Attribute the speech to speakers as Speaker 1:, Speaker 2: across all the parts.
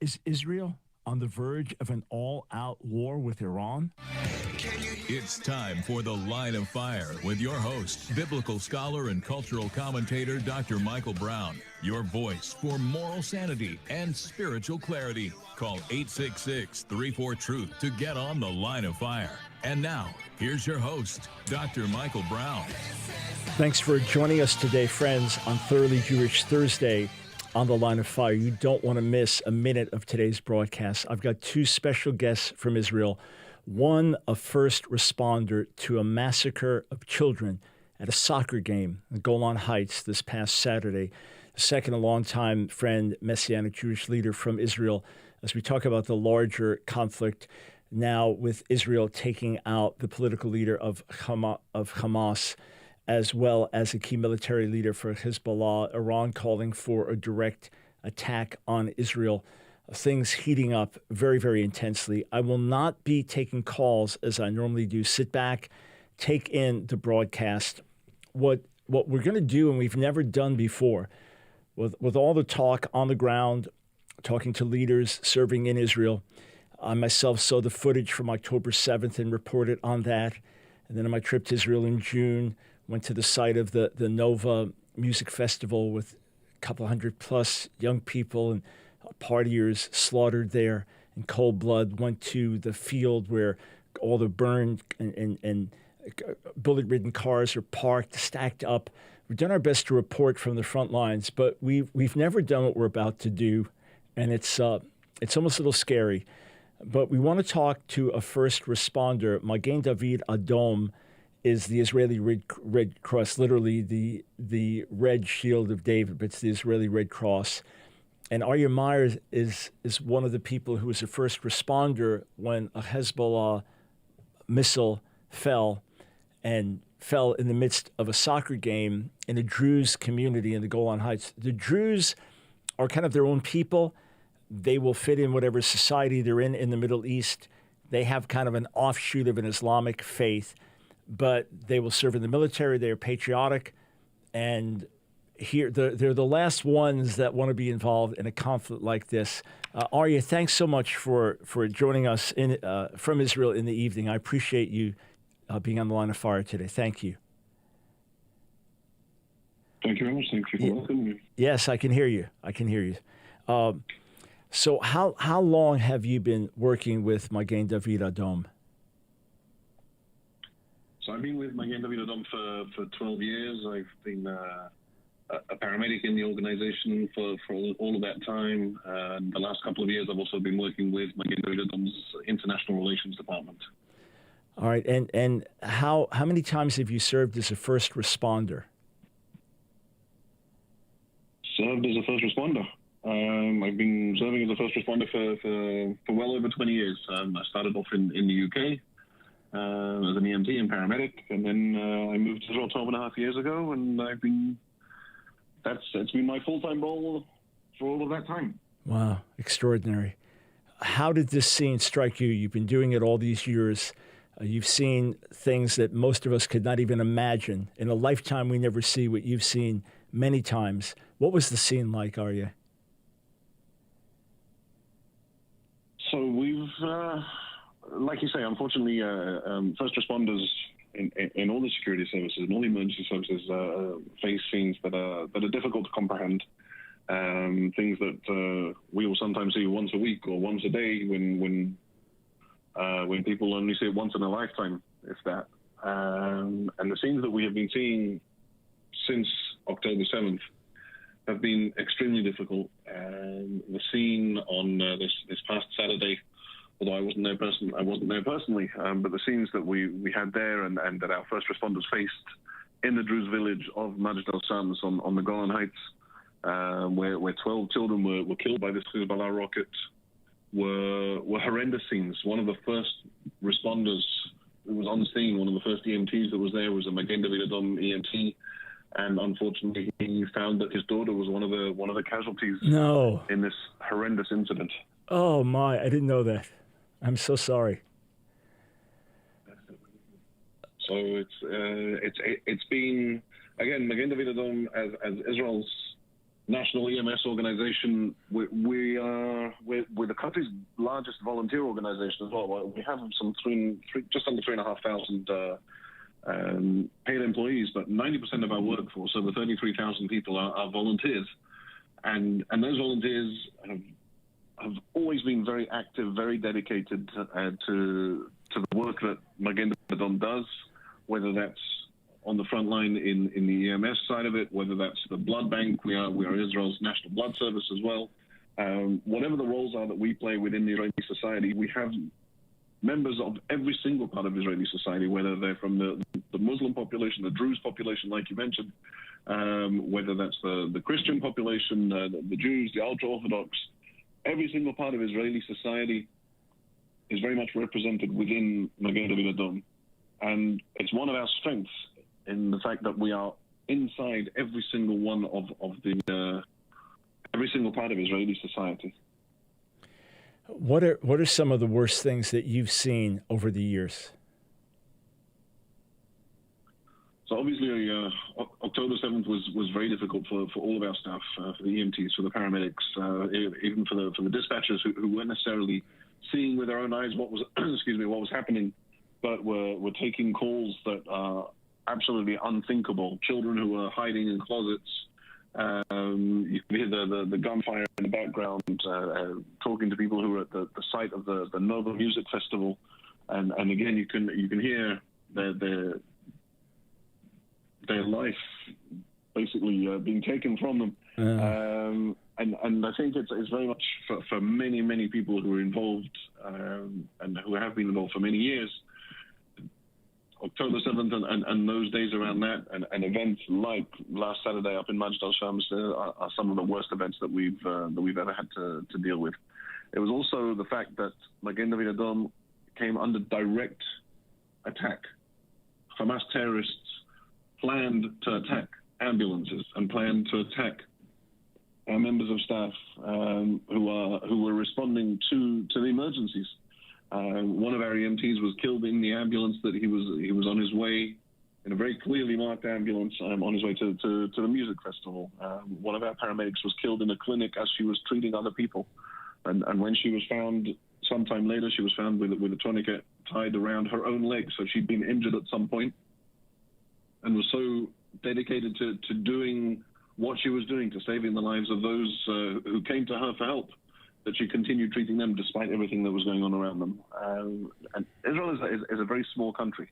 Speaker 1: Is Israel on the verge of an all-out war with Iran?
Speaker 2: It's time for The Line of Fire with your host, biblical scholar and cultural commentator Dr. Michael Brown. Your voice for moral sanity and spiritual clarity. Call 866-34-TRUTH to get on The Line of Fire. And now, here's your host, Dr. Michael Brown.
Speaker 1: Thanks for joining us today, friends, on Thoroughly Jewish Thursday on The Line of Fire. You don't want to miss a minute of today's broadcast. I've got two special guests from Israel. One, a first responder to a massacre of children at a soccer game in Golan Heights this past Saturday. The second, a longtime friend, Messianic Jewish leader from Israel, as we talk about the larger conflict now with Israel taking out the political leader of Hamas, as well as a key military leader for Hezbollah, Iran calling for a direct attack on Israel. Things heating up very, very intensely. I will not be taking calls as I normally do. Sit back, take in the broadcast. What we're going to do, and we've never done before, with all the talk on the ground, talking to leaders serving in Israel. I myself saw the footage from October 7th and reported on that. And then on my trip to Israel in June, went to the site of the Nova Music Festival with a couple hundred plus young people and partiers slaughtered there in cold blood. Went to the field where all the burned and bullet-ridden cars are parked, stacked up. We've done our best to report from the front lines, but we've never done what we're about to do, and it's almost a little scary. But we want to talk to a first responder. Magen David Adom is the Israeli Red Cross, literally the red shield of David, but it's the Israeli Red Cross. And Arya Myers is one of the people who was a first responder when a Hezbollah missile fell in the midst of a soccer game in a Druze community in the Golan Heights. The Druze are kind of their own people. They will fit in whatever society they're in the Middle East. They have kind of an offshoot of an Islamic faith, but they will serve in the military. They are patriotic, and here they're the last ones that want to be involved in a conflict like this. Arya, thanks so much for joining us from Israel in the evening. I appreciate you being on the Line of Fire today. Thank you.
Speaker 3: Thank you very much. Thank you for welcoming me.
Speaker 1: Yes, I can hear you. So how long have you been working with Magen David Adom?
Speaker 3: So I've been with Magen David Adom for 12 years. I've been a paramedic in the organization for all of that time. The last couple of years, I've also been working with Magen David Adom's International Relations Department.
Speaker 1: All right, and how many times have you served as a first responder?
Speaker 3: Served as a first responder. I've been serving as a first responder for well over 20 years. I started off in the UK as an EMT and paramedic, and then I moved to Israel 12.5 years ago, and it's been my full-time role for all of that time.
Speaker 1: Wow, extraordinary. How did this scene strike you? You've been doing it all these years. You've seen things that most of us could not even imagine. In a lifetime, we never see what you've seen many times. What was the scene like, Arya?
Speaker 3: So we've, like you say, unfortunately, first responders in all the security services and all the emergency services face scenes that are difficult to comprehend. Things that we will sometimes see once a week or once a day when people only see it once in a lifetime, if that. And the scenes that we have been seeing since October 7th have been extremely difficult. The scene on this past Saturday, although I wasn't there personally, but the scenes that we had there and that our first responders faced in the Druze village of Majd al-Shams on the Golan Heights, where 12 children were killed by this Hezbollah rocket, were horrendous scenes. One of the first responders who was on the scene, one of the first EMTs that was there, was a Magen David Adom EMT. And unfortunately, he found that his daughter was one of the casualties in this horrendous incident.
Speaker 1: Oh my! I didn't know that. I'm so sorry.
Speaker 3: So it's been, again, Magen David Adom as Israel's national EMS organization. We're the country's largest volunteer organization as well. We have just under 3,500 paid employees, but 90% of our workforce, over 33,000 people, are volunteers, and those volunteers have always been very active, very dedicated to the work that Magen David Adom does, whether that's on the front line in the EMS side of it, whether that's the blood bank. We are Israel's national blood service as well. Whatever the roles are that we play within the Israeli society, we have members of every single part of Israeli society, whether they're from the Muslim population, the Druze population, like you mentioned, whether that's the Christian population, the Jews, the ultra-Orthodox. Every single part of Israeli society is very much represented within Magen David Adom. And it's one of our strengths in the fact that we are inside every single one of the every single part of Israeli society.
Speaker 1: What are some of the worst things that you've seen over the years?
Speaker 3: So obviously, October 7th was very difficult for all of our staff, for the EMTs, for the paramedics, even for the dispatchers who weren't necessarily seeing with their own eyes what was what was happening, but were taking calls that are absolutely unthinkable. Children who were hiding in closets. You can hear the gunfire in the background, talking to people who were at the site of the Nova Music Festival, and again you can hear their life basically being taken from them. And I think it's very much for many people who are involved and who have been involved for many years. October 7th and those days around that, and events like last Saturday up in Majd al-Shams are some of the worst events that we've ever had to deal with. It was also the fact that Magen David Adom came under direct attack. Hamas terrorists planned to attack ambulances and planned to attack our members of staff who were responding to the emergencies. One of our EMTs was killed in the ambulance that he was on his way, in a very clearly marked ambulance, on his way to the music festival. One of our paramedics was killed in a clinic as she was treating other people, and when she was found sometime later, she was found with a tourniquet tied around her own leg. So she'd been injured at some point, and was so dedicated to doing what she was doing, to saving the lives of those who came to her for help, that she continued treating them despite everything that was going on around them. And Israel is a very small country.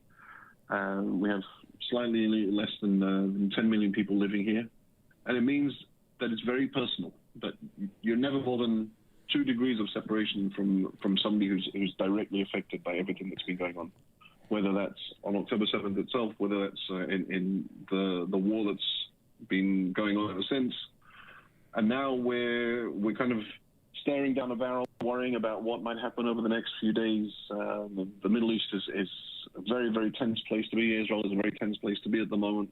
Speaker 3: We have slightly less than 10 million people living here. And it means that it's very personal, that you're never more than 2 degrees of separation from somebody who's directly affected by everything that's been going on. Whether that's on October 7th itself, whether that's in the war that's been going on ever since. And now we're kind of staring down a barrel, worrying about what might happen over the next few days. The Middle East is a very, very tense place to be. Israel is a very tense place to be at the moment.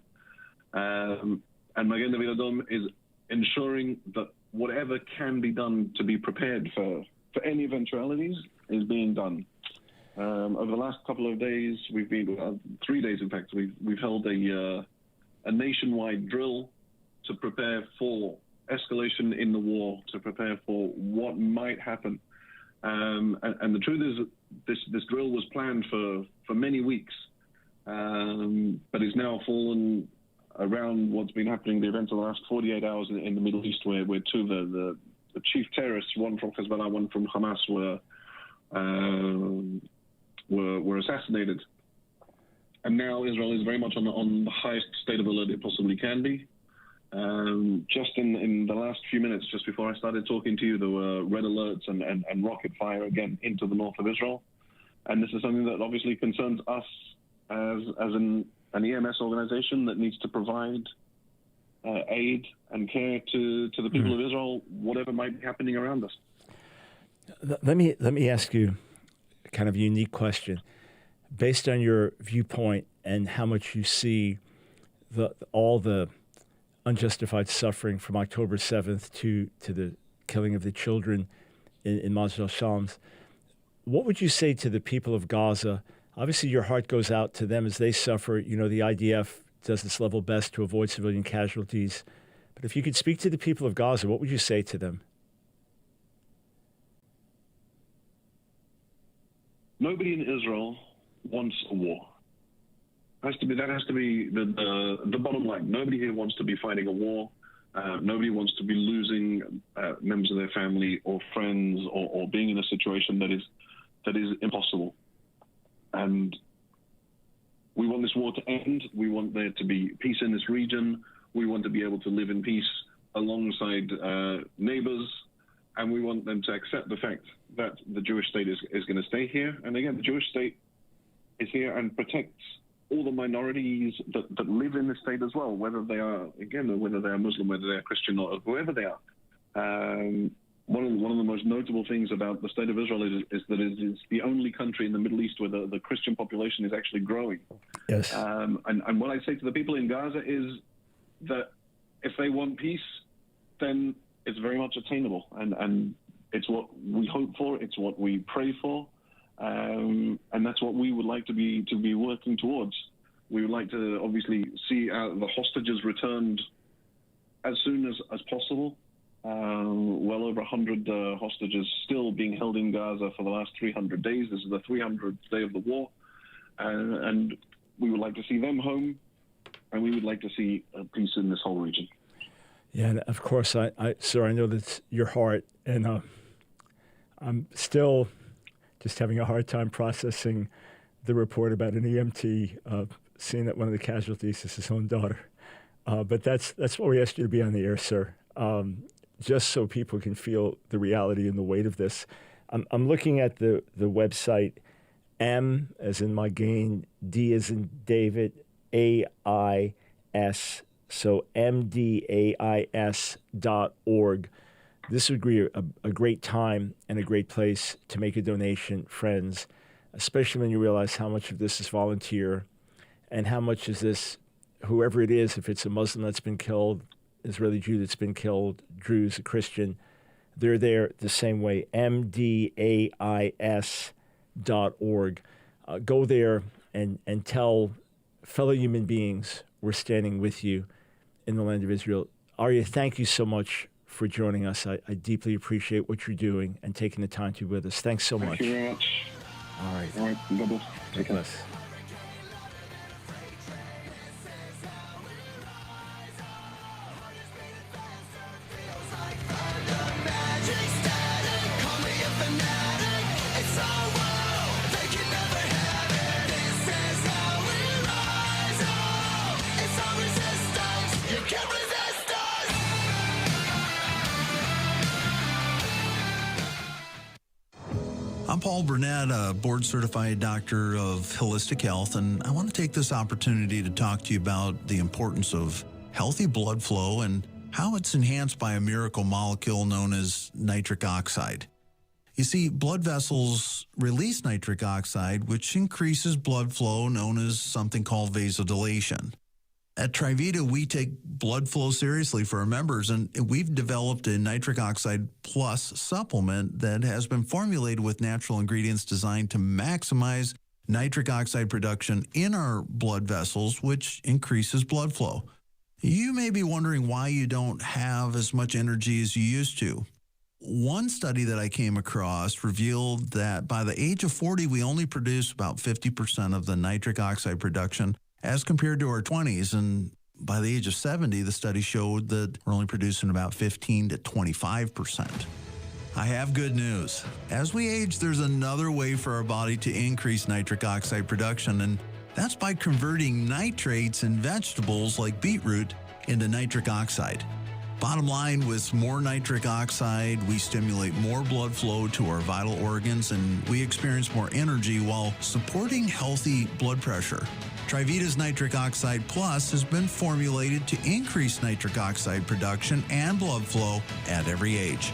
Speaker 3: And Magen David Adom is ensuring that whatever can be done to be prepared for any eventualities is being done. Over the last couple of days, we've been 3 days, in fact, we've held a nationwide drill to prepare for escalation in the war, to prepare for what might happen. And the truth is, this drill was planned for many weeks, but it's now fallen around what's been happening, the events of the last 48 hours in the Middle East, where two of the chief terrorists, one from Hezbollah, one from Hamas, were assassinated. And now Israel is very much on the highest state of alert it possibly can be. Just in the last few minutes, just before I started talking to you, there were red alerts and rocket fire again into the north of Israel. And this is something that obviously concerns us as an EMS organization that needs to provide aid and care to the people of Israel, whatever might be happening around us.
Speaker 1: Let me ask you a kind of unique question. Based on your viewpoint and how much you see all the unjustified suffering from October 7th to the killing of the children in Majd al-Shams, what would you say to the people of Gaza? Obviously, your heart goes out to them as they suffer. You know, the IDF does its level best to avoid civilian casualties. But if you could speak to the people of Gaza, what would you say to them?
Speaker 3: Nobody in Israel wants a war. That has to be the bottom line. Nobody here wants to be fighting a war. Nobody wants to be losing members of their family or friends or being in a situation that is impossible. And we want this war to end. We want there to be peace in this region. We want to be able to live in peace alongside neighbors. And we want them to accept the fact that the Jewish state is going to stay here. And again, the Jewish state is here and protects all the minorities that live in the state as well, whether they are Muslim, whether they are Christian, or whoever they are. One of the most notable things about the state of Israel is that it is the only country in the Middle East where the Christian population is actually growing.
Speaker 1: Yes.
Speaker 3: And what I say to the people in Gaza is that if they want peace, then it's very much attainable, and it's what we hope for, it's what we pray for, and that's what we would like to be working towards. We would like to obviously see the hostages returned as soon as possible. Well over 100 hostages still being held in Gaza for the last 300 days. This is the 300th day of the war, and we would like to see them home, and we would like to see peace in this whole region.
Speaker 1: Yeah, and of course, sir, I know that's your heart, and I'm still just having a hard time processing the report about an EMT seeing that one of the casualties is his own daughter. But that's why we asked you to be on the air, sir, just so people can feel the reality and the weight of this. I'm looking at the website, M as in my gain, D as in David, AIS. So mdais.org. This would be a great time and a great place to make a donation, friends, especially when you realize how much of this is volunteer and how much is this, whoever it is, if it's a Muslim that's been killed, Israeli Jew that's been killed, Druze, a Christian, they're there the same way, mdais.org. Go there and tell fellow human beings we're standing with you in the land of Israel. Arya, thank you so much for joining us. I deeply appreciate what you're doing and taking the time to be with us. Thanks so much.
Speaker 3: Thank you very much.
Speaker 1: All right.
Speaker 3: All right. God bless.
Speaker 1: God bless.
Speaker 4: I'm Paul Burnett, a board-certified doctor of holistic health, and I want to take this opportunity to talk to you about the importance of healthy blood flow and how it's enhanced by a miracle molecule known as nitric oxide. You see, blood vessels release nitric oxide, which increases blood flow, known as something called vasodilation. At Trivita, we take blood flow seriously for our members, and we've developed a nitric oxide plus supplement that has been formulated with natural ingredients designed to maximize nitric oxide production in our blood vessels, which increases blood flow. You may be wondering why you don't have as much energy as you used to. One study that I came across revealed that by the age of 40, we only produce about 50% of the nitric oxide production as compared to our 20s. And by the age of 70, the study showed that we're only producing about 15 to 25%. I have good news. As we age, there's another way for our body to increase nitric oxide production, and that's by converting nitrates in vegetables like beetroot into nitric oxide. Bottom line, with more nitric oxide, we stimulate more blood flow to our vital organs, and we experience more energy while supporting healthy blood pressure. Trivita's Nitric Oxide Plus has been formulated to increase nitric oxide production and blood flow at every age.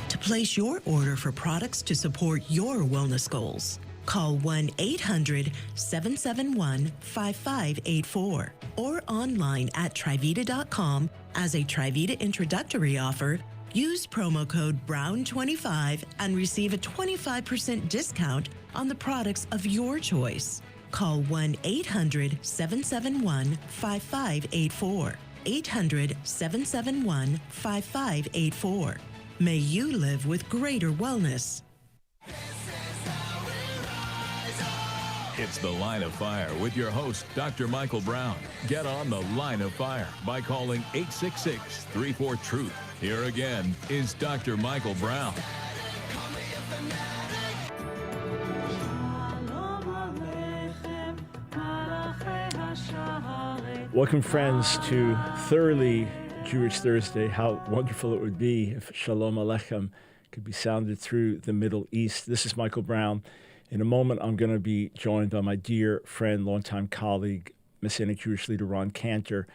Speaker 5: To place your order for products to support your wellness goals, call 1-800-771-5584 or online at Trivita.com. As a Trivita introductory offer, use promo code BROWN25 and receive a 25% discount on the products of your choice. Call 1-800-771-5584. 800-771-5584. May you live with greater wellness.
Speaker 2: It's The Line of Fire with your host, Dr. Michael Brown. Get on The Line of Fire by calling 866-34-TRUTH. Here again is Dr. Michael Brown.
Speaker 1: Welcome, friends, to Thoroughly Jewish Thursday. How wonderful it would be if Shalom Aleichem could be sounded through the Middle East. This is Michael Brown. In a moment, I'm going to be joined by my dear friend, longtime colleague, Messianic Jewish leader Ron Cantor.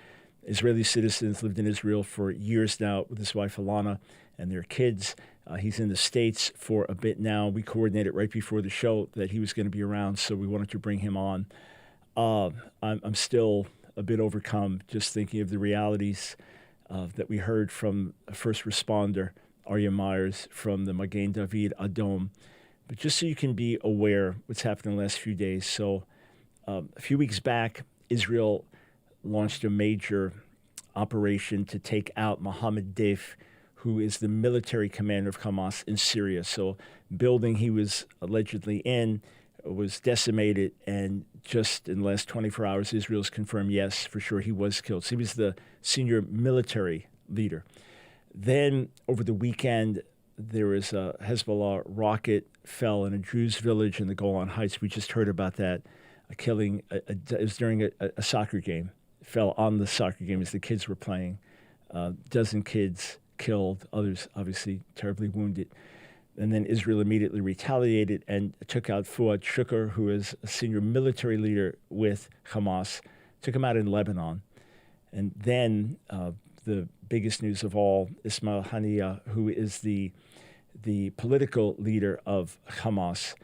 Speaker 1: Israeli citizens, lived in Israel for years now with his wife Alana and their kids. He's in the States for a bit now. We coordinated right before the show that he was going to be around, so we wanted to bring him on. I'm still a bit overcome just thinking of the realities that we heard from a first responder, Arya Myers, from the Magen David Adom. But just so you can be aware what's happened in the last few days. So a few weeks back, Israel launched a major operation to take out Mohammed Deif, who is the military commander of Hamas in Syria. So building he was allegedly in was decimated, and just in the last 24 hours, Israel's confirmed, yes, for sure, he was killed. So he was the senior military leader. Then over the weekend, there was a Hezbollah rocket fell in a Druze village in the Golan Heights. We just heard about that, killing. It was during a soccer game. It fell on the soccer game as the kids were playing. Dozen kids killed, others obviously terribly wounded. And then Israel immediately retaliated and took out Fuad Shukr, who is a senior military leader with Hamas, took him out in Lebanon. And then the biggest news of all, Ismail Haniyeh, who is the political leader of Hamas,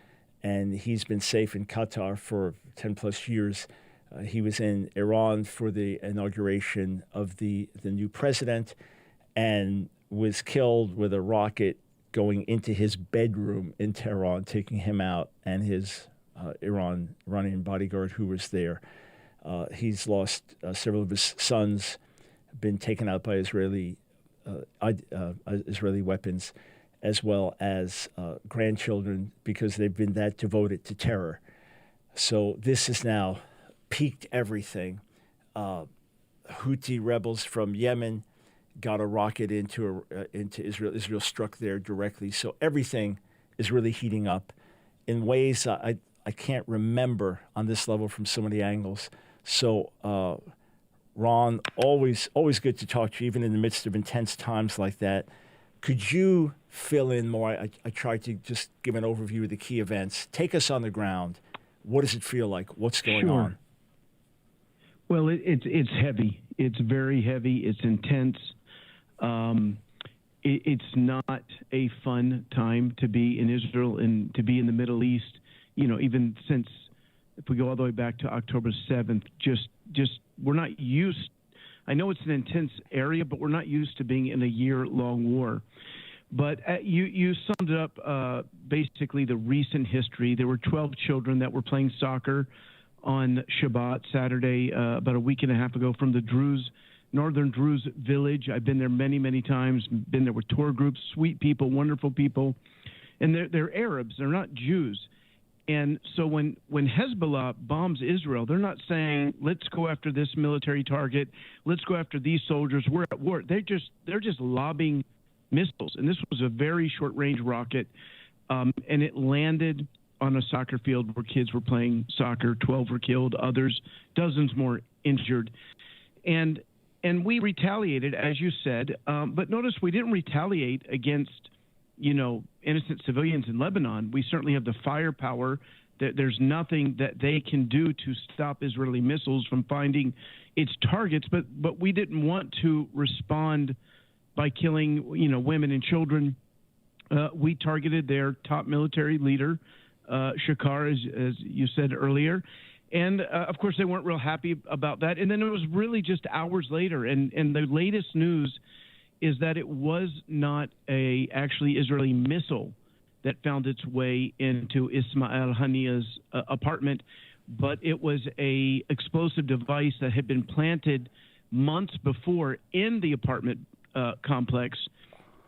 Speaker 1: and he's been safe in Qatar for 10 plus years. He was in Iran for the inauguration of the new president and was killed with a rocket going into his bedroom in Tehran, taking him out, and his Iranian bodyguard who was there. He's lost several of his sons, been taken out by Israeli weapons, as well as grandchildren, because they've been that devoted to terror. So this has now peaked everything. Houthi rebels from Yemen got a rocket into Israel. Israel struck there directly. So everything is really heating up in ways I can't remember on this level from so many angles. So, Ron, always good to talk to you, even in the midst of intense times like that. Could you fill in more? I tried to just give an overview of the key events. Take us on the ground. What does it feel like? What's going on?
Speaker 6: Well, it's heavy. It's very heavy. It's intense. It's not a fun time to be in Israel and to be in the Middle East. You know, even since, if we go all the way back to October 7th, just we're not used. I know it's an intense area, but we're not used to being in a year-long war. But you summed up basically the recent history. There were 12 children that were playing soccer on Shabbat, Saturday, about a week and a half ago, from the Northern Druze village. I've been there many, many times, been there with tour groups, sweet people, wonderful people. And they're Arabs, they're not Jews. And so when Hezbollah bombs Israel, they're not saying, let's go after this military target, let's go after these soldiers, we're at war. They're just lobbing missiles. And this was a very short-range rocket, and it landed on a soccer field where kids were playing soccer. 12 were killed, dozens more injured. And we retaliated, as you said, but notice we didn't retaliate against, innocent civilians in Lebanon. We certainly have the firepower. There's nothing that they can do to stop Israeli missiles from finding its targets, but we didn't want to respond by killing, women and children. We targeted their top military leader, Shakar, as you said earlier. And, of course, they weren't real happy about that. And then it was really just hours later. And the latest news is that it was not actually Israeli missile that found its way into Ismail Haniyeh's apartment, but it was a explosive device that had been planted months before in the apartment complex.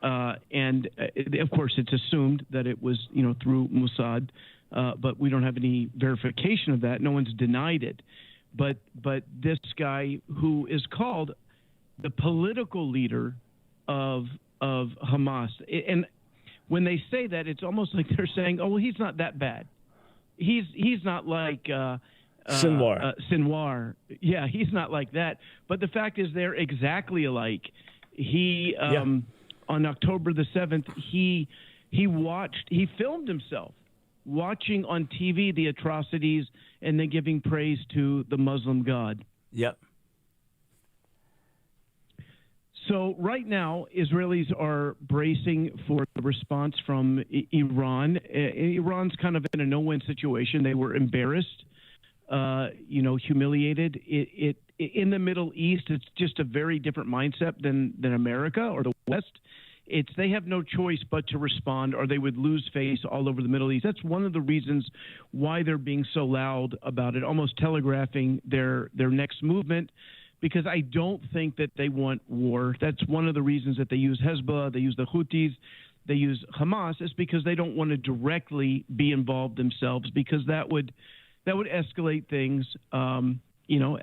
Speaker 6: And of course, it's assumed that it was, through Mossad, but we don't have any verification of that. No one's denied it. But this guy, who is called the political leader of Hamas, and when they say that, it's almost like they're saying, "Oh, well, he's not that bad. He's not like
Speaker 1: Sinwar.
Speaker 6: Sinwar. Yeah, he's not like that." But the fact is, they're exactly alike. He on October the 7th, he filmed himself watching on TV the atrocities and then giving praise to the Muslim God.
Speaker 1: Yep.
Speaker 6: So right now, Israelis are bracing for the response from Iran. Iran's kind of in a no-win situation. They were embarrassed, humiliated. In the Middle East, it's just a very different mindset than America or the West. They have no choice but to respond, or they would lose face all over the Middle East. That's one of the reasons why they're being so loud about it, almost telegraphing their next movement, because I don't think that they want war. That's one of the reasons that they use Hezbollah, they use the Houthis, they use Hamas, is because they don't want to directly be involved themselves, because that would escalate things.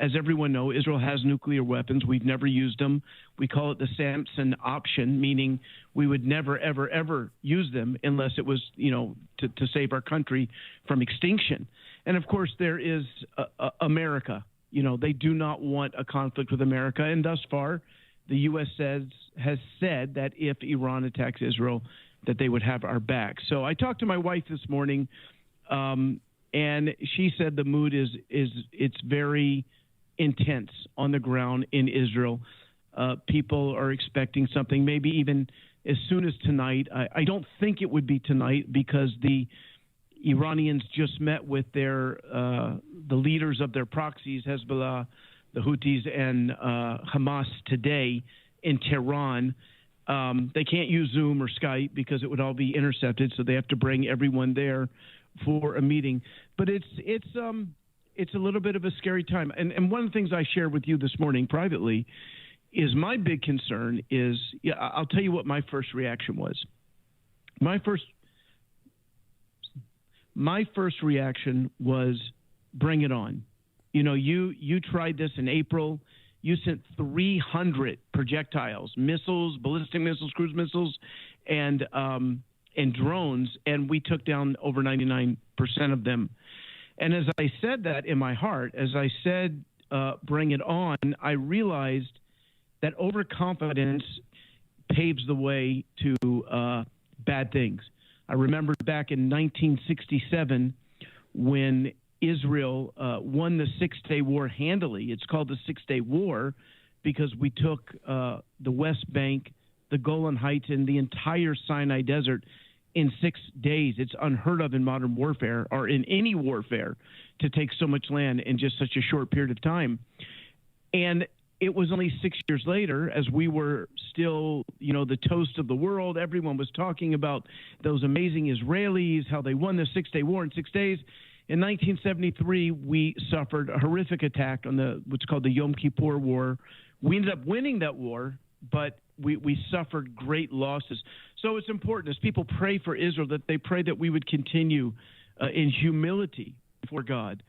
Speaker 6: As everyone knows, Israel has nuclear weapons. We've never used them. We call it the Samson option, meaning we would never, ever, ever use them unless it was, to save our country from extinction. And, of course, there is America. They do not want a conflict with America. And thus far, the U.S. has said that if Iran attacks Israel, that they would have our back. So I talked to my wife this morning, and she said the mood it's very intense on the ground in Israel. People are expecting something, maybe even as soon as tonight. I don't think it would be tonight, because the Iranians just met with the leaders of their proxies, Hezbollah, the Houthis, and Hamas today in Tehran. They can't use Zoom or Skype because it would all be intercepted, so they have to bring everyone there for a meeting. But it's a little bit of a scary time. And one of the things I shared with you this morning privately is my big concern is, I'll tell you what my first reaction was. My first reaction was, bring it on. You tried this in April. You sent 300 projectiles, missiles, ballistic missiles, cruise missiles, and drones, and we took down over 99% of them. And as I said that in my heart, as I said, bring it on, I realized that overconfidence paves the way to bad things. I remember back in 1967 when Israel won the Six-Day War handily. It's called the Six-Day War because we took the West Bank, the Golan Heights, and the entire Sinai Desert in 6 days. It's unheard of in modern warfare, or in any warfare, to take so much land in just such a short period of time. And it was only 6 years later, as we were still, the toast of the world. Everyone was talking about those amazing Israelis, how they won the Six-Day War in 6 days. In 1973, we suffered a horrific attack on what's called the Yom Kippur War. We ended up winning that war, but we suffered great losses. So it's important, as people pray for Israel, that they pray that we would continue in humility before God,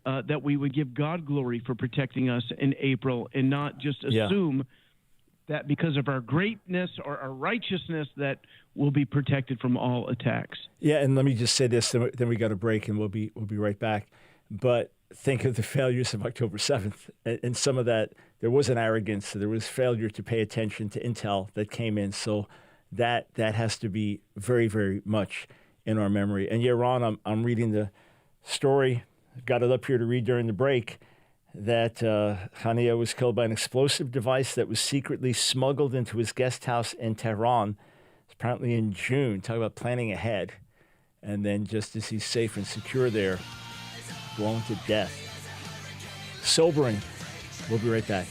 Speaker 6: that we would give God glory for protecting us in April, and not just assume that because of our greatness or our righteousness that we'll be protected from all attacks.
Speaker 1: Yeah, and let me just say this, then we got a break, and we'll be right back. But think of the failures of October 7th. And some of that, there was an arrogance, there was failure to pay attention to intel that came in. So that has to be very, very much in our memory. And yeah, Ron, I'm reading the story. I've got it up here to read during the break, that Haniyeh was killed by an explosive device that was secretly smuggled into his guest house in Tehran, apparently in June. Talk about planning ahead. And then just as he's safe and secure there, blown to death. Sobering. We'll be right back.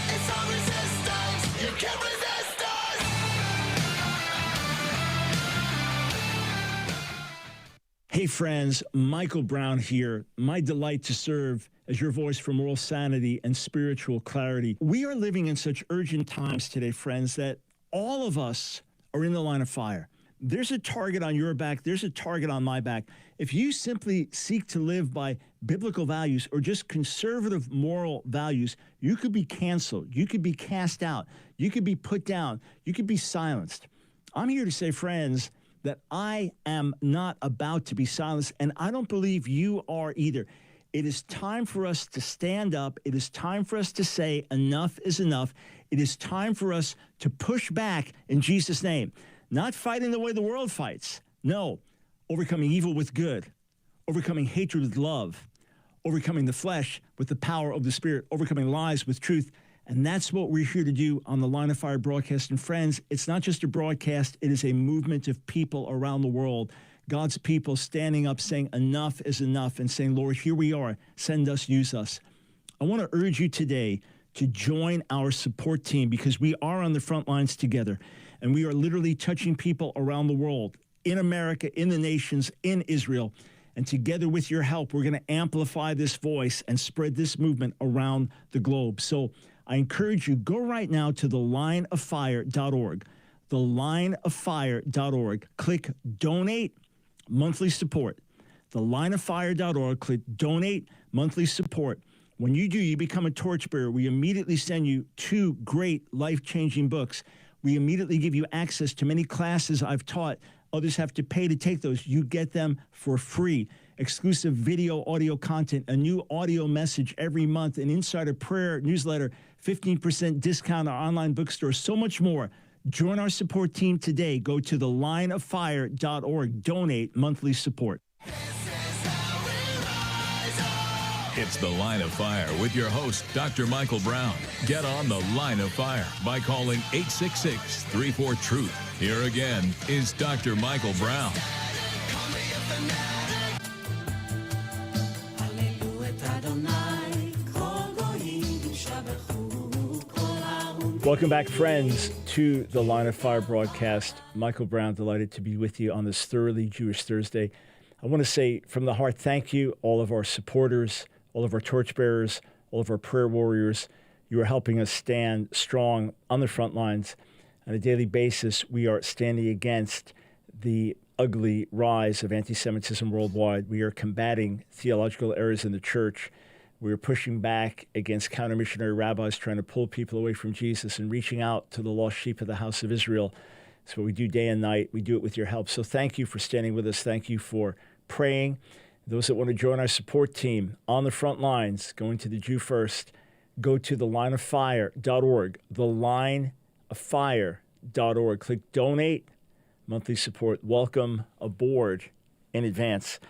Speaker 7: It's all
Speaker 1: Hey, friends, Michael Brown here. My delight to serve as your voice for moral sanity and spiritual clarity. We are living in such urgent times today, friends, that all of us are in the line of fire. There's a target on your back. There's a target on my back. If you simply seek to live by biblical values or just conservative moral values, you could be canceled. You could be cast out. You could be put down. You could be silenced. I'm here to say, friends, that I am not about to be silenced, and I don't believe you are either. It is time for us to stand up. It is time for us to say enough is enough. It is time for us to push back in Jesus' name. Not fighting the way the world fights. No, overcoming evil with good, overcoming hatred with love, overcoming the flesh with the power of the Spirit, overcoming lies with truth. And that's what we're here to do on the Line of Fire broadcast. And friends, it's not just a broadcast. It is a movement of people around the world, God's people standing up, saying enough is enough, and saying, Lord, here we are. Send us, use us. I want to urge you today to join our support team because we are on the front lines together. And we are literally touching people around the world, in America, in the nations, in Israel. And together with your help, we're going to amplify this voice and spread this movement around the globe. So I encourage you, go right now to thelineoffire.org, thelineoffire.org. Click Donate Monthly Support. Thelineoffire.org, click Donate Monthly Support. When you do, you become a torchbearer. We immediately send you 2 great life-changing books. We immediately give you access to many classes I've taught. Others have to pay to take those. You get them for free. Exclusive video, audio content, a new audio message every month, an insider prayer newsletter, 15% discount on our online bookstore, so much more. Join our support team today. Go to thelineoffire.org. Donate monthly support.
Speaker 2: It's The Line of Fire with your host, Dr. Michael Brown. Get on The Line of Fire by calling 866-34-TRUTH. Here again is Dr. Michael Brown.
Speaker 1: Welcome back, friends, to the Line of Fire broadcast. Michael Brown, delighted to be with you on this Thoroughly Jewish Thursday. I want to say from the heart, thank you, all of our supporters, all of our torchbearers, all of our prayer warriors. You are helping us stand strong on the front lines. On a daily basis, we are standing against the ugly rise of anti-Semitism worldwide. We are combating theological errors in the church. We are pushing back against counter-missionary rabbis trying to pull people away from Jesus and reaching out to the lost sheep of the house of Israel. That's what we do day and night. We do it with your help. So thank you for standing with us. Thank you for praying. Those that want to join our support team on the front lines, going to the Jew First, go to thelineoffire.org, thelineoffire.org. Click Donate Monthly Support. Welcome aboard in advance.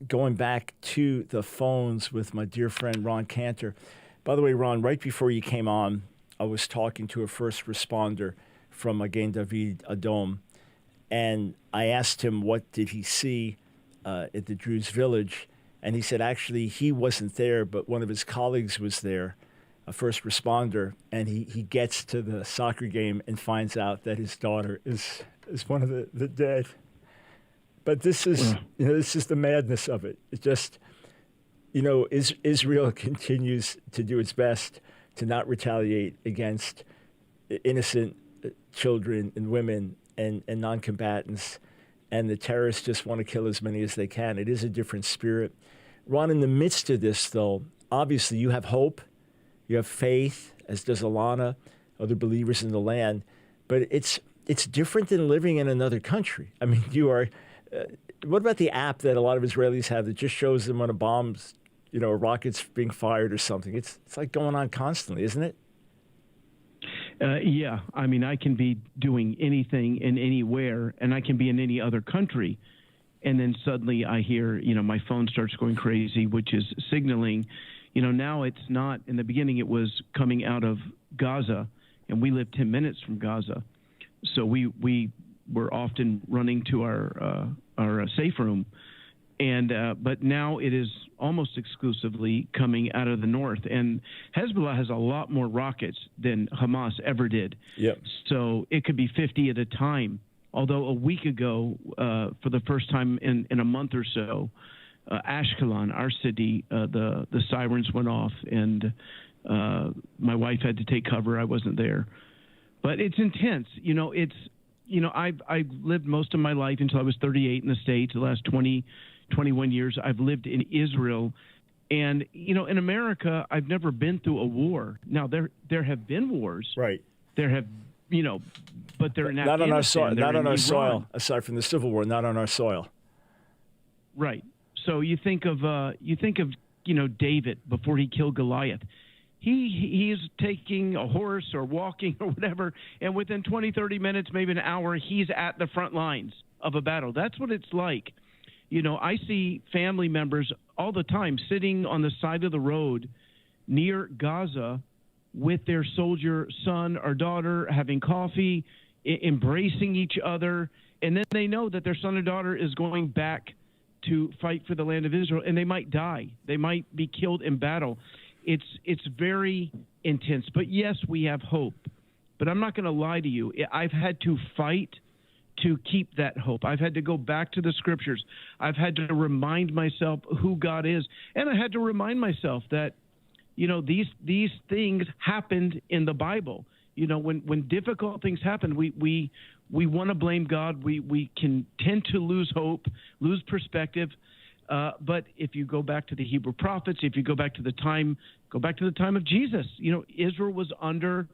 Speaker 1: Going back to the phones with my dear friend Ron Cantor. By the way, Ron, right before you came on, I was talking to a first responder from Magen David Adom, and I asked him what did he see at the Druze village, and he said actually he wasn't there, but one of his colleagues was there, a first responder, and he gets to the soccer game and finds out that his daughter is one of the dead. But this is this is the madness of it. It just, Israel continues to do its best to not retaliate against innocent children and women and non-combatants. And the terrorists just want to kill as many as they can. It is a different spirit. Ron, in the midst of this, though, obviously you have hope, you have faith, as does Alana, other believers in the land. But it's different than living in another country. I mean, you are... what about the app that a lot of Israelis have that just shows them when a bomb's, a rocket's being fired or something? It's like going on constantly, isn't it?
Speaker 6: Yeah. I mean, I can be doing anything and anywhere, and I can be in any other country. And then suddenly I hear, my phone starts going crazy, which is signaling, now it's not, in the beginning it was coming out of Gaza, and we live 10 minutes from Gaza. So we were often running to our safe room. But now it is almost exclusively coming out of the north. And Hezbollah has a lot more rockets than Hamas ever did.
Speaker 1: Yep.
Speaker 6: So it could be 50 at a time Although a week ago, for the first time in a month or so, Ashkelon, our city, the sirens went off, and my wife had to take cover. I wasn't there, but it's intense. I've lived most of my life until I was 38 in the States. The last 21 years, I've lived in Israel. And, in America, I've never been through a war. Now, there have been wars.
Speaker 1: Right.
Speaker 6: There have, but they're in
Speaker 1: not on our soil. Not on our
Speaker 6: Iran.
Speaker 1: soil. Aside from the Civil War, not on our soil.
Speaker 6: Right. So you think of David before he killed Goliath. He is taking a horse or walking or whatever, and within 20, 30 minutes, maybe an hour, he's at the front lines of a battle. That's what it's like. I see family members all the time sitting on the side of the road near Gaza with their soldier son or daughter, having coffee, embracing each other, and then they know that their son or daughter is going back to fight for the land of Israel, and they might die. They might be killed in battle. It's very intense. But yes, we have hope. But I'm not going to lie to you. I've had to fight to keep that hope. I've had to go back to the scriptures. I've had to remind myself who God is. And I had to remind myself that, these things happened in the Bible. When difficult things happen, we want to blame God. We can tend to lose hope, lose perspective. But if you go back to the Hebrew prophets, if you go back to the time of Jesus, Israel was under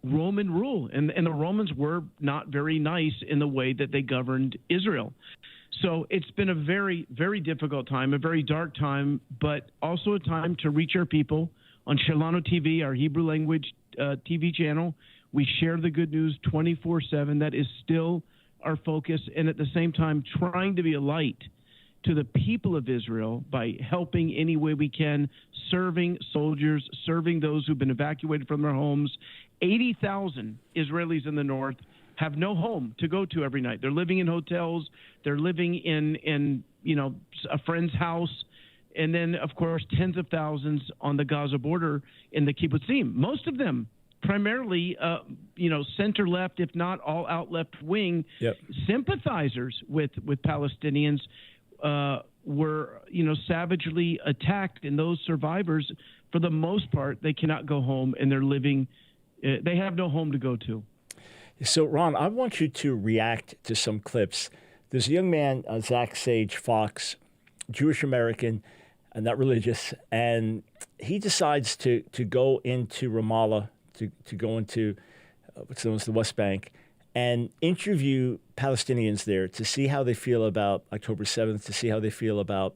Speaker 6: Roman rule, and the Romans were not very nice in the way that they governed Israel. So it's been a very, very difficult time, a very dark time, but also a time to reach our people on Shalano TV, our Hebrew language TV channel. We share the good news 24/7. That is still our focus, and at the same time trying to be a light to the people of Israel by helping any way we can, serving soldiers, serving those who've been evacuated from their homes. 80,000 Israelis in the north have no home to go to every night. They're living in hotels. They're living in a friend's house. And then, of course, tens of thousands on the Gaza border in the kibbutzim. Most of them primarily, center left, if not all out left wing, sympathizers with Palestinians were, savagely attacked. And those survivors, for the most part, they cannot go home, and they're living. They have no home to go to.
Speaker 1: So, Ron, I want you to react to some clips. There's a young man, Zach Sage Fox, Jewish American, not religious, and he decides to go into Ramallah, to go into what's known as the West Bank, and interview Palestinians there to see how they feel about October 7th, to see how they feel about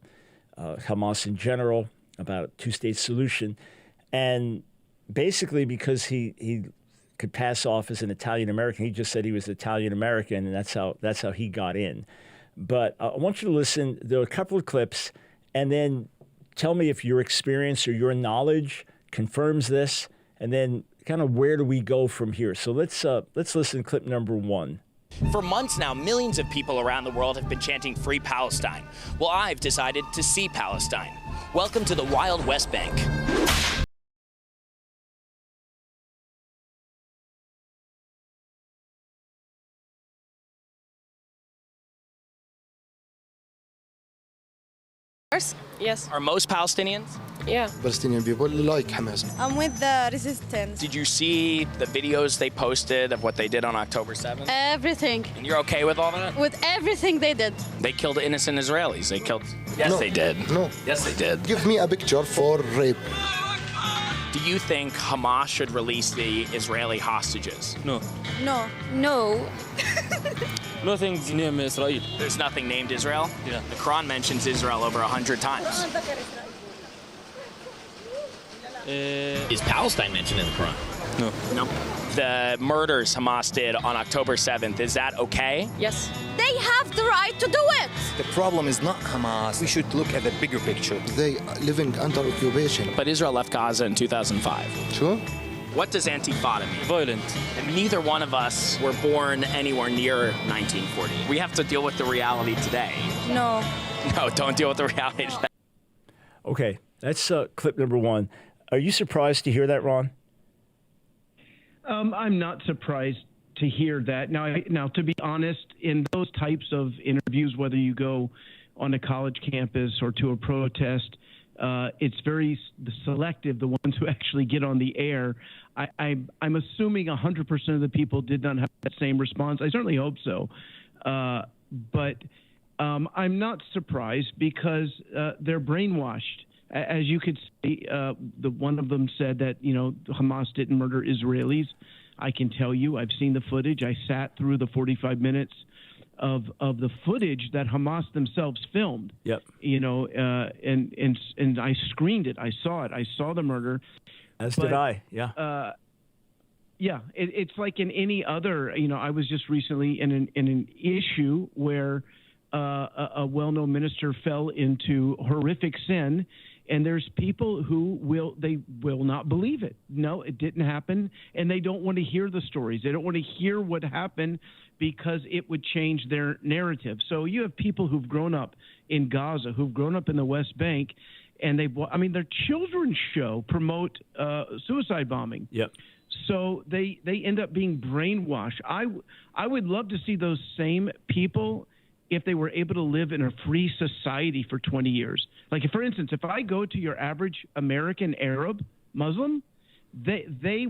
Speaker 1: Hamas in general, about a two-state solution. And basically, because he could pass off as an Italian American, he just said he was Italian American, and that's how he got in. But I want you to listen. There are a couple of clips, and then tell me if your experience or your knowledge confirms this, and then kind of where do we go from here. So let's listen to clip number 1.
Speaker 7: For months now, millions of people around the world have been chanting Free Palestine. Well, I've decided to see Palestine. Welcome to the Wild West Bank.
Speaker 8: Yes.
Speaker 7: Are most Palestinians?
Speaker 8: Yeah.
Speaker 9: Palestinian people like Hamas.
Speaker 8: I'm with the resistance.
Speaker 7: Did you see the videos they posted of what they did on October 7th?
Speaker 8: Everything.
Speaker 7: And you're okay with all that?
Speaker 8: With everything they did.
Speaker 7: They killed innocent Israelis. They killed... Yes,
Speaker 9: No.
Speaker 7: they did.
Speaker 9: No.
Speaker 7: Yes, they did.
Speaker 9: Give me a picture for rape.
Speaker 7: Do you think Hamas should release the Israeli hostages?
Speaker 10: No.
Speaker 8: No.
Speaker 11: No.
Speaker 10: Nothing's named Israel.
Speaker 7: There's nothing named Israel?
Speaker 10: Yeah.
Speaker 7: The Quran mentions Israel over 100 times.
Speaker 12: Is Palestine mentioned in the Quran?
Speaker 10: No.
Speaker 7: No. The murders Hamas did on October 7th, is that okay?
Speaker 8: Yes.
Speaker 11: They have the right to do it.
Speaker 13: The problem is not Hamas. We should look at the bigger picture.
Speaker 9: They are living under occupation.
Speaker 7: But Israel left Gaza in 2005.
Speaker 9: Sure.
Speaker 7: What does Intifada mean?
Speaker 10: Violent.
Speaker 7: And neither one of us were born anywhere near 1940. We have to deal with the reality today.
Speaker 8: No.
Speaker 7: No, don't deal with the reality today.
Speaker 1: Okay, that's clip number 1. Are you surprised to hear that, Ron?
Speaker 6: I'm not surprised to hear that. Now, to be honest, in those types of interviews, whether you go on a college campus or to a protest, it's very selective, the ones who actually get on the air. I'm assuming 100% of the people did not have that same response. I certainly hope so. But I'm not surprised because they're brainwashed. As you could see, one of them said that, Hamas didn't murder Israelis. I can tell you, I've seen the footage. I sat through the 45 minutes of the footage that Hamas themselves filmed.
Speaker 1: Yep.
Speaker 6: And I screened it. I saw it. I saw the murder.
Speaker 1: As did I. Yeah.
Speaker 6: Yeah. It's like in any other. I was just recently in an issue where a well-known minister fell into horrific sin. And there's people who will not believe it. No, it didn't happen. And they don't want to hear the stories. They don't want to hear what happened because it would change their narrative. So you have people who've grown up in Gaza, who've grown up in the West Bank, and their children's show promote suicide bombing.
Speaker 1: Yep.
Speaker 6: So they end up being brainwashed. I would love to see those same people if they were able to live in a free society for 20 years. Like, for instance, if I go to your average American Arab Muslim, they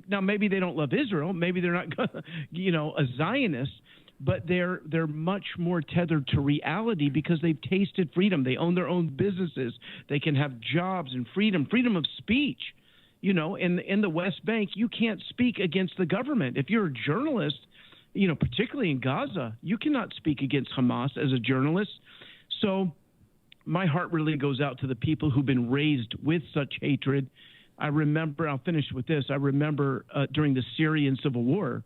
Speaker 6: now maybe they don't love Israel, maybe they're not, a Zionist, but they're much more tethered to reality because they've tasted freedom. They own their own businesses. They can have jobs and freedom of speech. In the West Bank, you can't speak against the government. If you're a journalist, particularly in Gaza, you cannot speak against Hamas as a journalist. So my heart really goes out to the people who've been raised with such hatred. I'll finish with this. I remember during the Syrian civil war,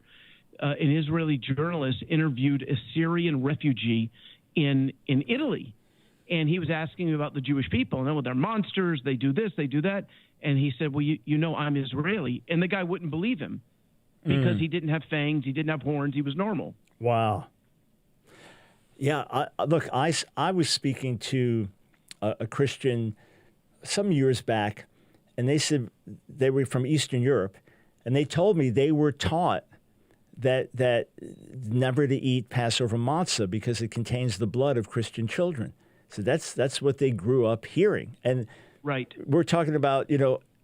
Speaker 6: an Israeli journalist interviewed a Syrian refugee in Italy. And he was asking me about the Jewish people. And they're monsters. They do this, they do that. And he said, well, I'm Israeli. And the guy wouldn't believe him. Because he didn't have fangs, he didn't have horns, he was normal.
Speaker 1: Wow. Yeah, I was speaking to a Christian some years back, and they said they were from Eastern Europe, and they told me they were taught that never to eat Passover matzah because it contains the blood of Christian children. So that's what they grew up hearing. And
Speaker 6: right.
Speaker 1: We're talking about,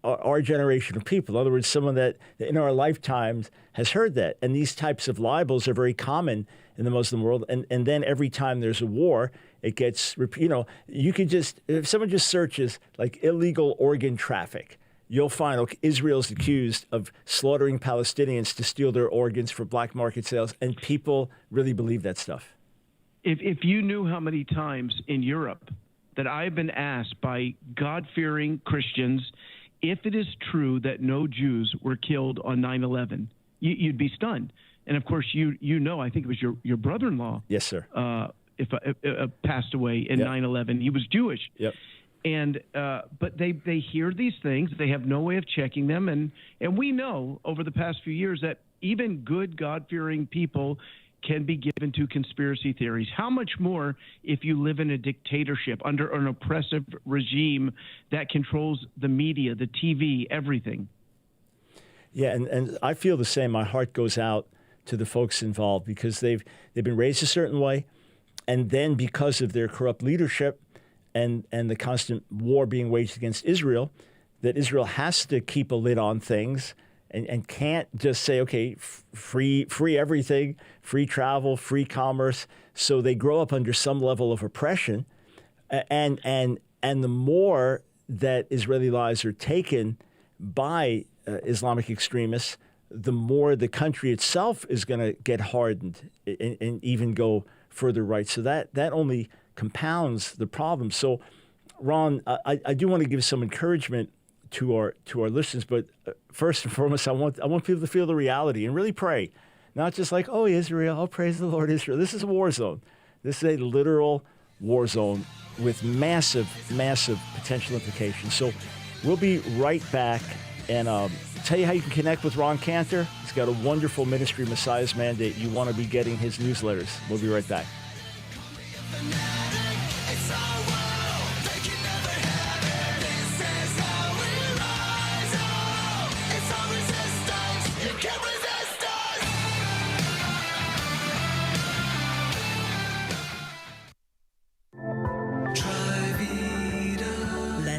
Speaker 1: our generation of people. In other words, someone that in our lifetimes has heard that. And these types of libels are very common in the Muslim world. And then every time there's a war, it gets, you could just, if someone just searches like illegal organ traffic, you'll find Israel's accused of slaughtering Palestinians to steal their organs for black market sales. And people really believe that stuff.
Speaker 6: If you knew how many times in Europe that I've been asked by God-fearing Christians if it is true that no Jews were killed on 9/11, you'd be stunned. And of course, I think it was your brother-in-law.
Speaker 1: Yes, sir.
Speaker 6: Passed away in 9/11. He was Jewish.
Speaker 1: Yep.
Speaker 6: And but they hear these things. They have no way of checking them. And we know over the past few years that even good God-fearing people can be given to conspiracy theories. How much more if you live in a dictatorship under an oppressive regime that controls the media, the TV, everything?
Speaker 1: Yeah, and I feel the same. My heart goes out to the folks involved because they've been raised a certain way, and then because of their corrupt leadership and the constant war being waged against Israel, that Israel has to keep a lid on things. And can't just say, okay, free everything, free travel, free commerce. So they grow up under some level of oppression. And the more that Israeli lives are taken by Islamic extremists, the more the country itself is going to get hardened and even go further right. So that only compounds the problem. So, Ron, I do want to give some encouragement to our listeners, but first and foremost, I want people to feel the reality and really pray, not just like, oh, Israel, oh, praise the Lord, Israel. This is a war zone. This is a literal war zone with massive potential implications. So we'll be right back and tell you how you can connect with Ron Cantor. He's got a wonderful ministry, Messiah's Mandate. You want to be getting his newsletters. We'll be right back.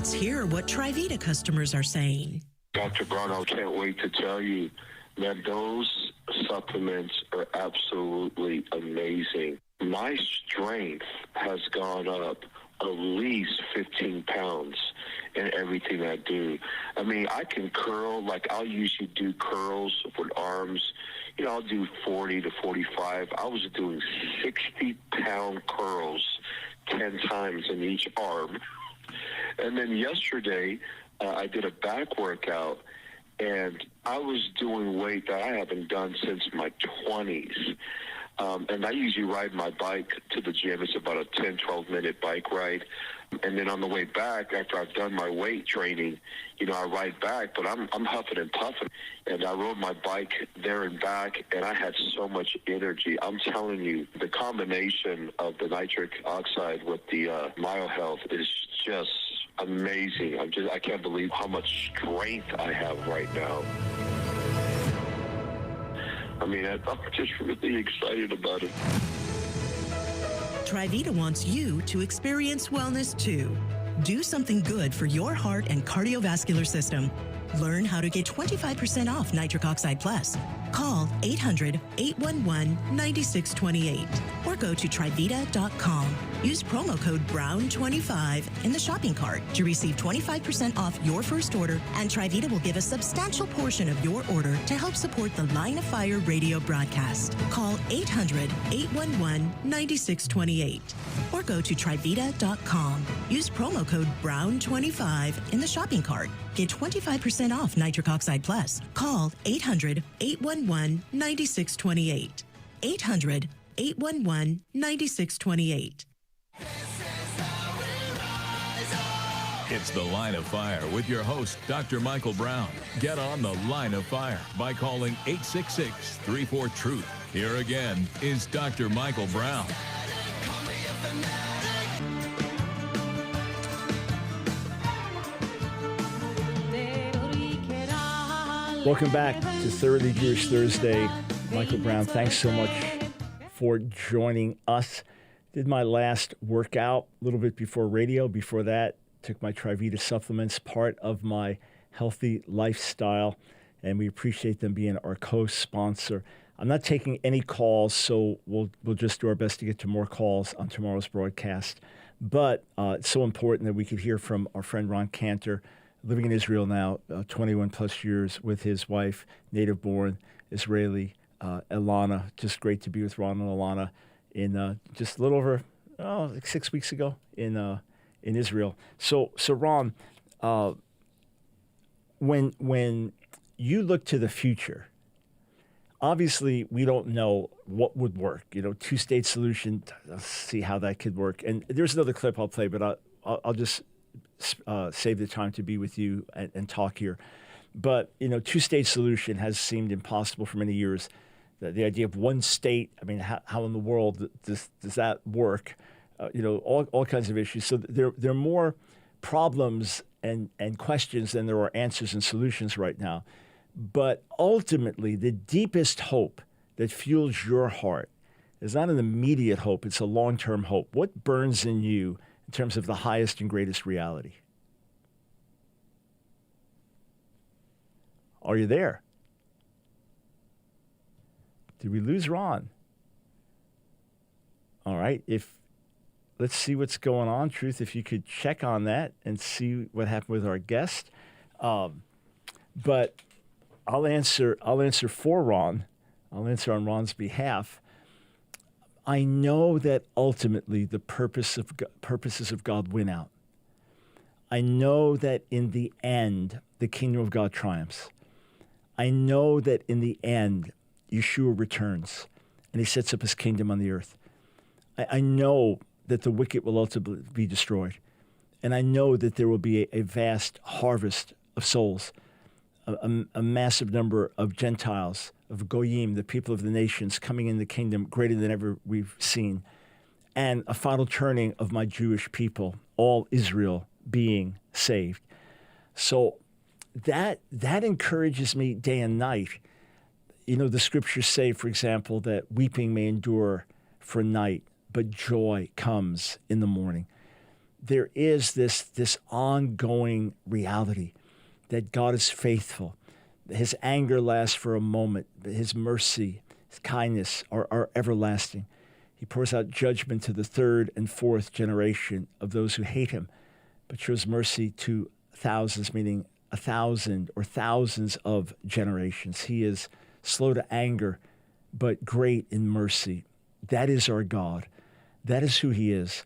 Speaker 5: Let's hear what Trivita customers are saying.
Speaker 14: Dr. Brown, I can't wait to tell you that those supplements are absolutely amazing. My strength has gone up at least 15 pounds in everything I do. I mean, I can curl, like I'll usually do curls with arms. You know, I'll do 40 to 45. I was doing 60-pound curls 10 times in each arm. And then yesterday, I did a back workout, and I was doing weight that I haven't done since my 20s. And I usually ride my bike to the gym. It's about a 10, 12-minute bike ride. And then on the way back, after I've done my weight training, you know, I ride back, but I'm huffing and puffing. And I rode my bike there and back, and I had so much energy. I'm telling you, the combination of the nitric oxide with the MyoHealth is just amazing. I can't believe how much strength I have right now. I mean, I'm just really excited about it.
Speaker 5: Trivita wants you to experience wellness too. Do something good for your heart and cardiovascular system. Learn how to get 25% off Nitric Oxide Plus. Call 800-811-9628 or go to Trivita.com. Use promo code BROWN25 in the shopping cart to receive 25% off your first order, and Trivita will give a substantial portion of your order to help support the Line of Fire radio broadcast. Call 800-811-9628 or go to Trivita.com. Use promo code BROWN25 in the shopping cart. Get 25% off Nitric Oxide Plus. Call 800-811-9628. 800-811-9628.
Speaker 2: It's the Line of Fire with your host, Dr. Michael Brown. Get on the Line of Fire by calling 866-34-TRUTH. Here again is Dr. Michael Brown.
Speaker 1: Welcome back to Thoroughly Jewish Thursday. Michael Brown, thanks so much for joining us. Did my last workout a little bit before radio. Before that, took my Trivita supplements, part of my healthy lifestyle, and we appreciate them being our co-sponsor. I'm not taking any calls, so we'll just do our best to get to more calls on tomorrow's broadcast. But it's so important that we could hear from our friend Ron Cantor, living in Israel now, 21 plus years with his wife, native-born Israeli, Ilana. Just great to be with Ron and Ilana in just a little over like 6 weeks ago in Israel. So Ron, when you look to the future, obviously we don't know what would work. You know, two-state solution. Let's see how that could work. And there's another clip I'll play, but I'll just save the time to be with you and talk here. But, you know, two-state solution has seemed impossible for many years. The idea of one state, I mean, how in the world does that work? You know, all kinds of issues. So there are more problems and questions than there are answers and solutions right now. But ultimately, the deepest hope that fuels your heart is not an immediate hope, it's a long-term hope. What burns in you in terms of the highest and greatest reality? Are you there? Did we lose Ron? All right. Let's see what's going on. Truth, if you could check on that and see what happened with our guest. But I'll answer for Ron. I'll answer on Ron's behalf. I know that ultimately the purposes of God win out. I know that in the end, the kingdom of God triumphs. I know that in the end, Yeshua returns and he sets up his kingdom on the earth. I know that the wicked will ultimately be destroyed. And I know that there will be a vast harvest of souls, a massive number of Gentiles, of Goyim, the people of the nations, coming in the kingdom greater than ever we've seen, and a final turning of my Jewish people, all Israel being saved. So that encourages me day and night. You know, the scriptures say, for example, that weeping may endure for a night, but joy comes in the morning. there is this ongoing reality that God is faithful. His anger lasts for a moment, but his mercy, his kindness are everlasting. He pours out judgment to the third and fourth generation of those who hate him, but shows mercy to thousands, meaning 1,000 or thousands of generations. He is slow to anger, but great in mercy. That is our God. That is who he is.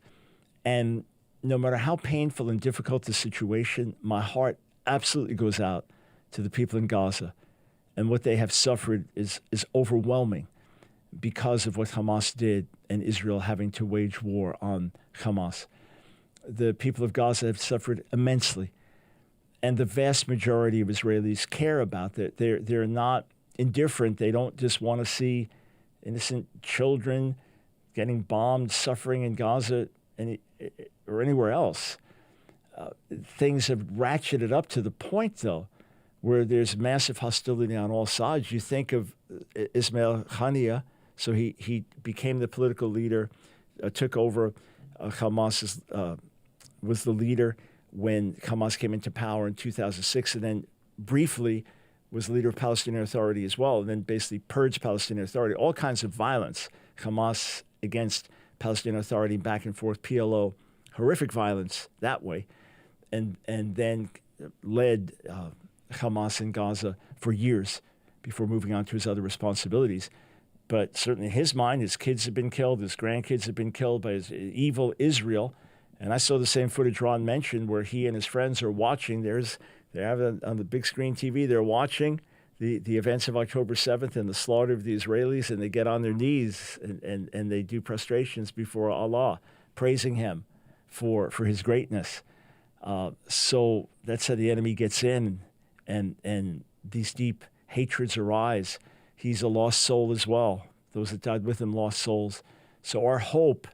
Speaker 1: And no matter how painful and difficult the situation, my heart absolutely goes out to the people in Gaza. And what they have suffered is overwhelming because of what Hamas did and Israel having to wage war on Hamas. The people of Gaza have suffered immensely. And the vast majority of Israelis care about that. They're not indifferent. They don't just want to see innocent children getting bombed, suffering in Gaza or anywhere else. Things have ratcheted up to the point, though, where there's massive hostility on all sides. You think of Ismail Haniyeh, so he became the political leader, took over Hamas, was the leader when Hamas came into power in 2006, and then briefly was the leader of Palestinian Authority as well, and then basically purged Palestinian Authority. All kinds of violence, Hamas against Palestinian Authority, back and forth, PLO, horrific violence that way, and then led Hamas in Gaza for years before moving on to his other responsibilities. But certainly in his mind, his kids have been killed, his grandkids have been killed by his evil Israel. And I saw the same footage Ron mentioned where he and his friends are watching. They have it on the big screen TV. They're watching the events of October 7th and the slaughter of the Israelis, and they get on their knees and they do prostrations before Allah, praising him for his greatness. So that's how the enemy gets in, and these deep hatreds arise. He's a lost soul as well. Those that died with him lost souls. So our hope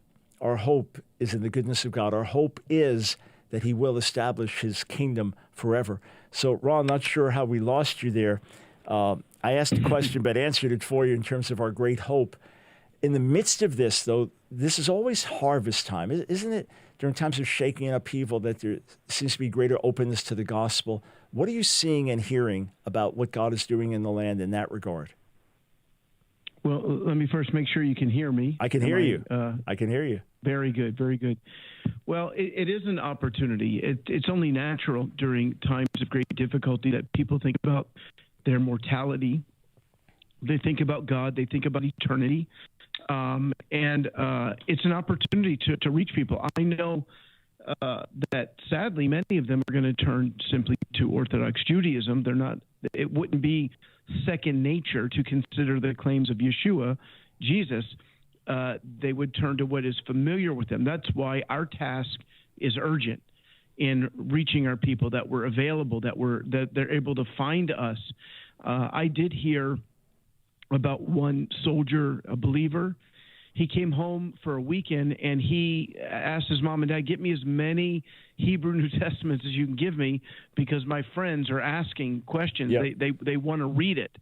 Speaker 1: is in the goodness of God. Our hope is that he will establish his kingdom forever. So, Ron, not sure how we lost you there. I asked a question, but answered it for you in terms of our great hope. In the midst of this, though, this is always harvest time, isn't it? During times of shaking and upheaval, that there seems to be greater openness to the gospel. What are you seeing and hearing about what God is doing in the land in that regard?
Speaker 6: Well, let me first make sure you can hear me.
Speaker 1: I can hear you. I can hear you.
Speaker 6: Very good, very good. Well, it is an opportunity. It's only natural during times of great difficulty that people think about their mortality. They think about God. They think about eternity. And it's an opportunity to reach people. I know that sadly many of them are going to turn simply to Orthodox Judaism. It wouldn't be second nature to consider the claims of Yeshua, Jesus. They would turn to what is familiar with them. That's why our task is urgent in reaching our people, that we're available, that they're able to find us. I did hear about one soldier, a believer. He came home for a weekend and he asked his mom and dad, get me as many Hebrew New Testaments as you can give me because my friends are asking questions. Yep. They want to read it.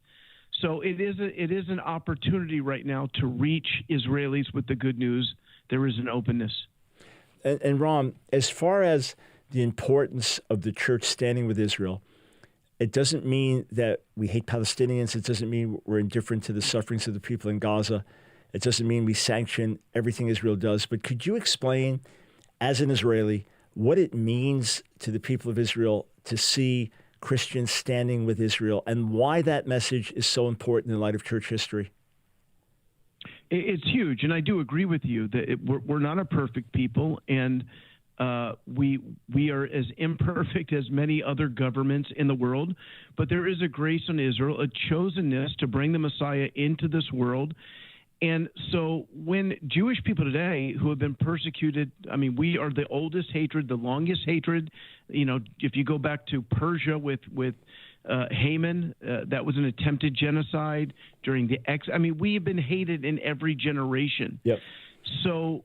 Speaker 6: So it is an opportunity right now to reach Israelis with the good news. There is an openness.
Speaker 1: And Ron, as far as the importance of the church standing with Israel, it doesn't mean that we hate Palestinians. It doesn't mean we're indifferent to the sufferings of the people in Gaza. It doesn't mean we sanction everything Israel does. But could you explain, as an Israeli, what it means to the people of Israel to see Christians standing with Israel and why that message is so important in light of church history?
Speaker 6: It's huge. And I do agree with you that we're not a perfect people. And we are as imperfect as many other governments in the world, but there is a grace on Israel, a chosenness to bring the Messiah into this world. And so when Jewish people today who have been persecuted, I mean, we are the oldest hatred, the longest hatred. You know, if you go back to Persia with Haman, that was an attempted genocide during the I mean, we have been hated in every generation.
Speaker 1: Yep.
Speaker 6: So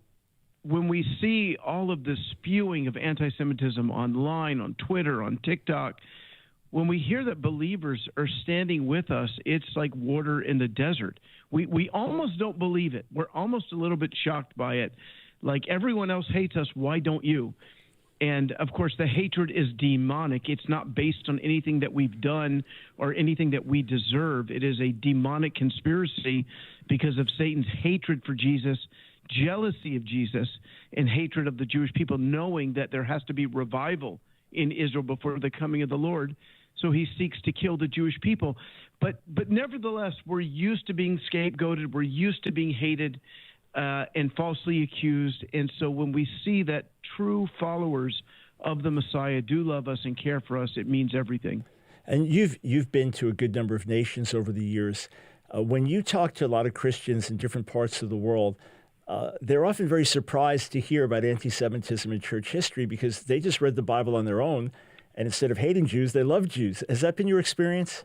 Speaker 6: when we see all of this spewing of anti-Semitism online, on Twitter, on TikTok, when we hear that believers are standing with us, it's like water in the desert. We almost don't believe it. We're almost a little bit shocked by it. Like, everyone else hates us, why don't you? And, of course, the hatred is demonic. It's not based on anything that we've done or anything that we deserve. It is a demonic conspiracy because of Satan's hatred for Jesus, jealousy of Jesus, and hatred of the Jewish people, knowing that there has to be revival in Israel before the coming of the Lord. So he seeks to kill the Jewish people. But nevertheless, we're used to being scapegoated. We're used to being hated and falsely accused. And so when we see that true followers of the Messiah do love us and care for us, it means everything.
Speaker 1: And you've been to a good number of nations over the years. When you talk to a lot of Christians in different parts of the world, they're often very surprised to hear about anti-Semitism in church history because they just read the Bible on their own, and instead of hating Jews, they love Jews. Has that been your experience?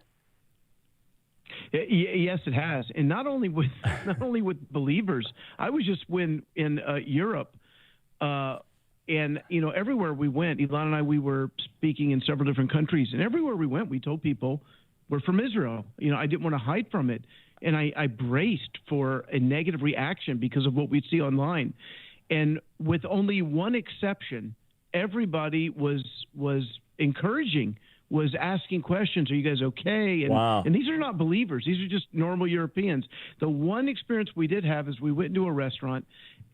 Speaker 6: Yes, it has, and not only with believers. I was just in Europe, and everywhere we went, Elon and I, we were speaking in several different countries, and everywhere we went, we told people we're from Israel. I didn't want to hide from it, and I braced for a negative reaction because of what we'd see online, and with only one exception, everybody was encouraging. Was asking questions, are you guys okay? And,
Speaker 1: wow.
Speaker 6: And these are not believers. These are just normal Europeans. The one experience we did have is we went into a restaurant,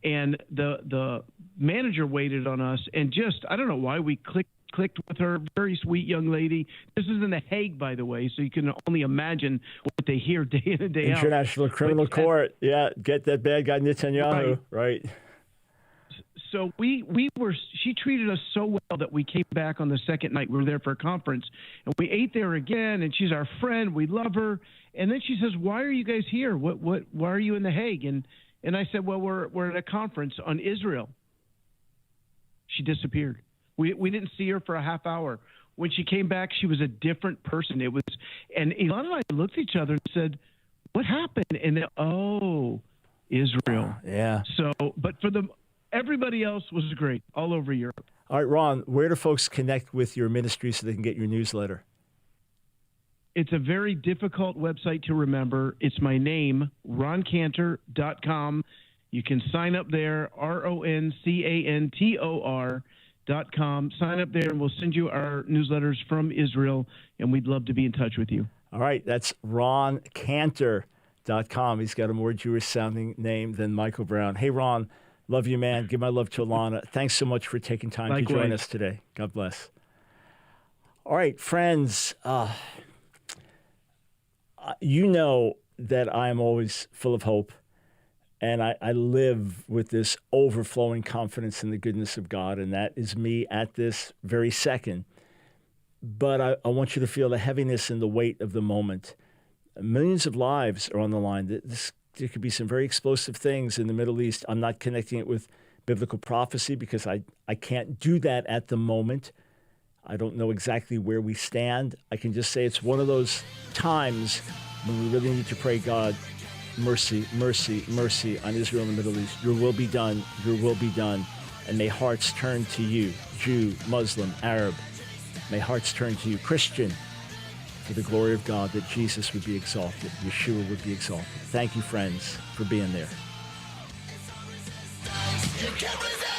Speaker 6: and the manager waited on us, and just, I don't know why, we clicked with her, very sweet young lady. This is in The Hague, by the way, so you can only imagine what they hear day in and day out.
Speaker 1: International Criminal Court. Yeah, get that bad guy Netanyahu. Right.
Speaker 6: So she treated us so well that we came back on the second night. We were there for a conference, and we ate there again, and she's our friend. We love her. And then she says, why are you guys here? Why are you in The Hague? And I said, well, we're at a conference on Israel. She disappeared. We didn't see her for a half hour. When she came back, she was a different person. And Elon and I looked at each other and said, what happened? And Israel.
Speaker 1: Yeah.
Speaker 6: So, but everybody else was great all over Europe.
Speaker 1: All right, Ron, where do folks connect with your ministry so they can get your newsletter?
Speaker 6: It's a very difficult website to remember. It's my name, roncantor.com. You can sign up there, RONCANTOR.com. Sign up there, and we'll send you our newsletters from Israel, and we'd love to be in touch with you.
Speaker 1: All right, that's roncantor.com. He's got a more Jewish-sounding name than Michael Brown. Hey, Ron. Love you, man. Give my love to Alana. Thanks so much for taking time to join us today. God bless. All right, friends, you know that I am always full of hope, and I live with this overflowing confidence in the goodness of God, and that is me at this very second. But I want you to feel the heaviness and the weight of the moment. Millions of lives are on the line. There could be some very explosive things in the Middle East. I'm not connecting it with biblical prophecy because I can't do that at the moment. I don't know exactly where we stand. I can just say it's one of those times when we really need to pray, God, mercy, mercy, mercy on Israel and the Middle East. Your will be done. Your will be done. And may hearts turn to you, Jew, Muslim, Arab. May hearts turn to you, Christian, for the glory of God, that Jesus would be exalted, Yeshua would be exalted. Thank you, friends, for being there. You can't resist.